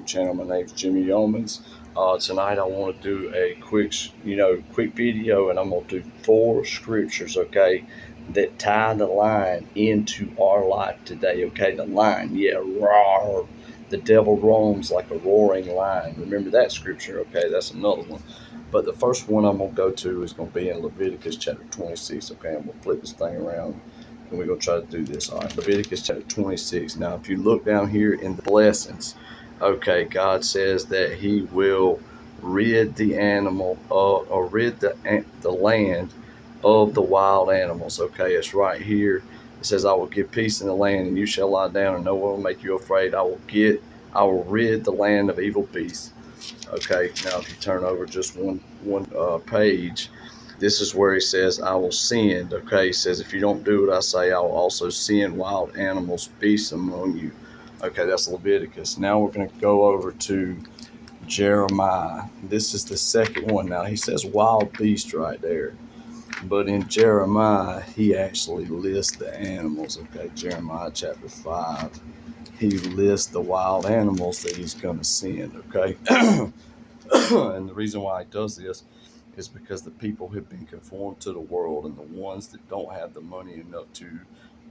channel. My name's Jimmy Yeomans. Tonight I want to do a quick video, and I'm going to do 4 scriptures, okay, that tie the line into our life today, okay? The line, yeah, roar. The devil roams like a roaring lion. Remember that scripture, okay? That's another one. But the first one I'm going to go to is going to be in Leviticus chapter 26, okay? I'm going to flip this thing around and we're going to try to do this. All right, Leviticus chapter 26. Now, if you look down here in the blessings, okay, God says that He will rid the animal or rid the land of the wild animals. Okay, it's right here. It says, "I will give peace in the land, and you shall lie down, and no one will make you afraid. I will rid the land of evil beasts." Okay, now if you turn over just one page, this is where he says, "I will send." Okay, he says, "If you don't do what I say, I will also send wild animals, beasts among you." Okay, that's Leviticus. Now we're going to go over to Jeremiah. This is the second one. Now he says wild beast right there, but in Jeremiah he actually lists the animals. Okay, Jeremiah chapter 5. He lists the wild animals that he's going to send. Okay. And the reason why he does this is because the people have been conformed to the world, and the ones that don't have the money enough to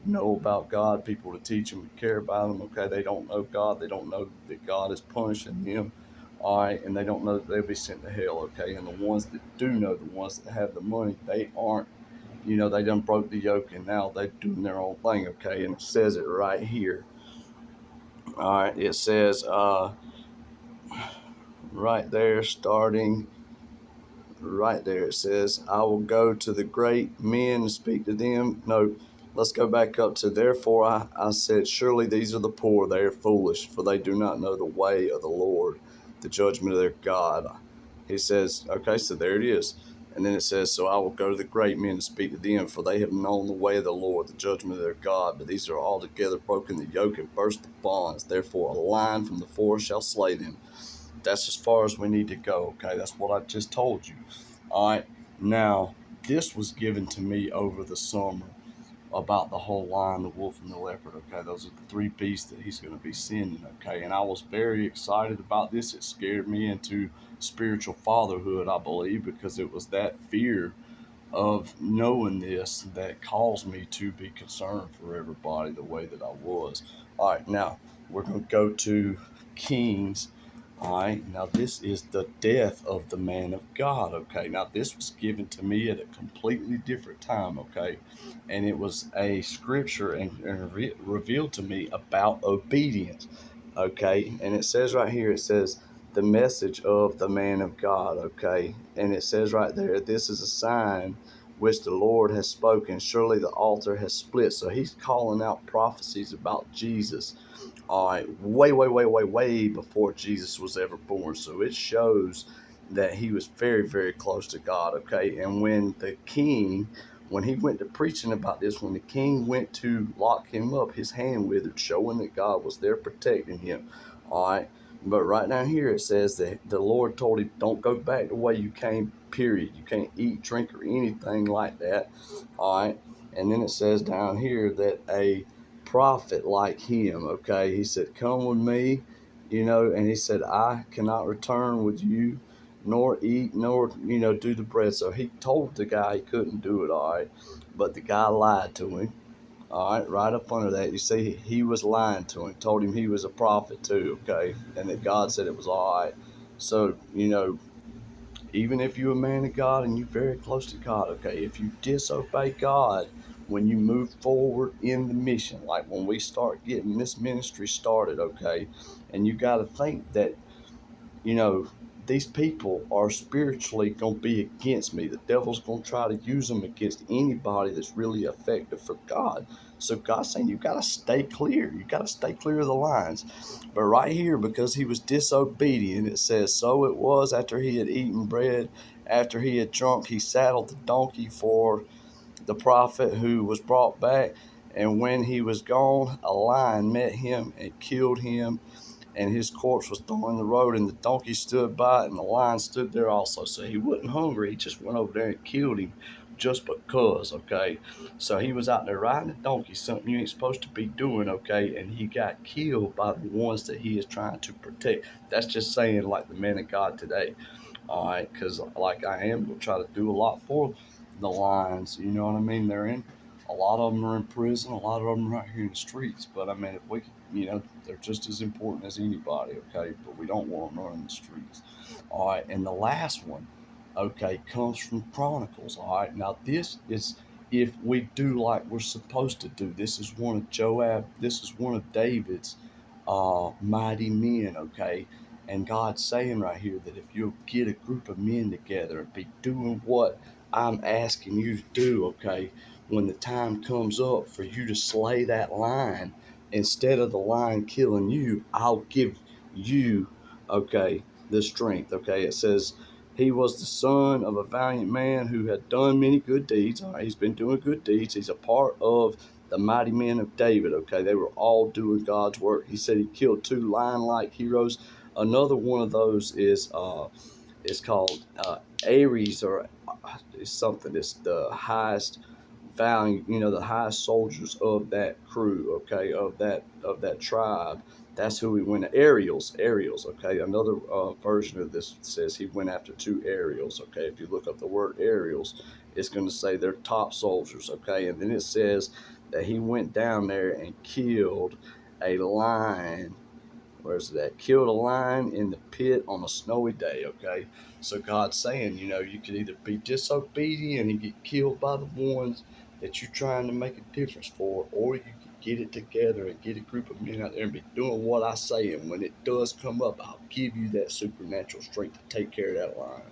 know about God, people to teach them and care about them, okay, they don't know God. They don't know that God is punishing them, all right, and they don't know that they'll be sent to hell, okay. And the ones that do know, the ones that have the money, they aren't, they done broke the yoke, and now they're doing their own thing, okay. And it says it right here. All right, it says right there, starting right there, it says, "I will go to the great men and speak to them." No, let's go back up to, "Therefore I said, surely these are the poor, they are foolish, for they do not know the way of the Lord, the judgment of their God." He says, okay, so there it is. And then it says, "So I will go to the great men and speak to them, for they have known the way of the Lord, the judgment of their God. But these are altogether broken the yoke and burst the bonds. Therefore a lion from the forest shall slay them." That's as far as we need to go, okay? That's what I just told you. All right. Now, this was given to me over the summer about the whole lion, the wolf, and the leopard, okay? Those are the 3 beasts that he's going to be sending, okay? And I was very excited about this. It scared me into spiritual fatherhood, I believe, because it was that fear of knowing this that caused me to be concerned for everybody the way that I was. All right, now we're going to go to Kings. All right, now this is the death of the man of God. Okay, now this was given to me at a completely different time. Okay, and it was a scripture and revealed to me about obedience. Okay, and it says right here, it says, "The message of the man of God." Okay, and it says right there, "This is a sign which the Lord has spoken. Surely the altar has split." So he's calling out prophecies about Jesus. All right, way before Jesus was ever born. So it shows that he was very, very close to God. Okay, and when he went to preaching about this, when the king went to lock him up, his hand withered, showing that God was there protecting him. All right. But right down here it says that the Lord told him, "Don't go back the way you came, period. You can't eat, drink, or anything like that." All right. And then it says down here that a prophet like him, okay, he said, "Come with me," and he said, "I cannot return with you, nor eat, nor, do the bread." So he told the guy he couldn't do it, all right. But the guy lied to him. All right up under that, you see, he was lying to him, told him he was a prophet too, okay, and that God said it was all right. So, even if you're a man of God and you're very close to God, okay, if you disobey God when you move forward in the mission, like when we start getting this ministry started, okay, and you got to think that, you know, these people are spiritually going to be against me. The devil's going to try to use them against anybody that's really effective for God. So God's saying you got to stay clear. You got to stay clear of the lines. But right here, because he was disobedient, it says, "So it was after he had eaten bread, after he had drunk, he saddled the donkey for the prophet who was brought back. And when he was gone, a lion met him and killed him, and his corpse was thrown in the road, and the donkey stood by it, and the lion stood there also." So he wasn't hungry. He just went over there and killed him. just because, okay? So he was out there riding a donkey, something you ain't supposed to be doing, okay? And he got killed by the ones that he is trying to protect. That's just saying, like the man of God today, all right? Because like I am gonna try to do a lot for the Lions. You know what I mean? They're in. A lot of them are in prison. A lot of them are right here in the streets. But I mean, if we, they're just as important as anybody. Okay, but we don't want them running the streets. All right, and the last one, okay, comes from Chronicles. All right, now this is if we do like we're supposed to do. This is one of Joab. This is one of David's mighty men. Okay, and God's saying right here that if you'll get a group of men together and be doing what I'm asking you to do, okay, when the time comes up for you to slay that lion, instead of the lion killing you, I'll give you, okay, the strength. Okay, it says, he was the son of a valiant man who had done many good deeds. All right, he's been doing good deeds. He's a part of the mighty men of David. Okay, they were all doing God's work. He said he killed 2 lion-like heroes. Another one of those is called Ares, or it's something. It's the highest value, the highest soldiers of that crew. Okay, of that tribe. That's who he went. Ariels. Okay, another version of this says he went after 2 Ariels. Okay, if you look up the word Ariels, it's going to say they're top soldiers. Okay, and then it says that he went down there and killed a lion. Where's that? Killed a lion in the pit on a snowy day, okay? So God's saying, you could either be disobedient and get killed by the ones that you're trying to make a difference for, or you could get it together and get a group of men out there and be doing what I say. And when it does come up, I'll give you that supernatural strength to take care of that lion.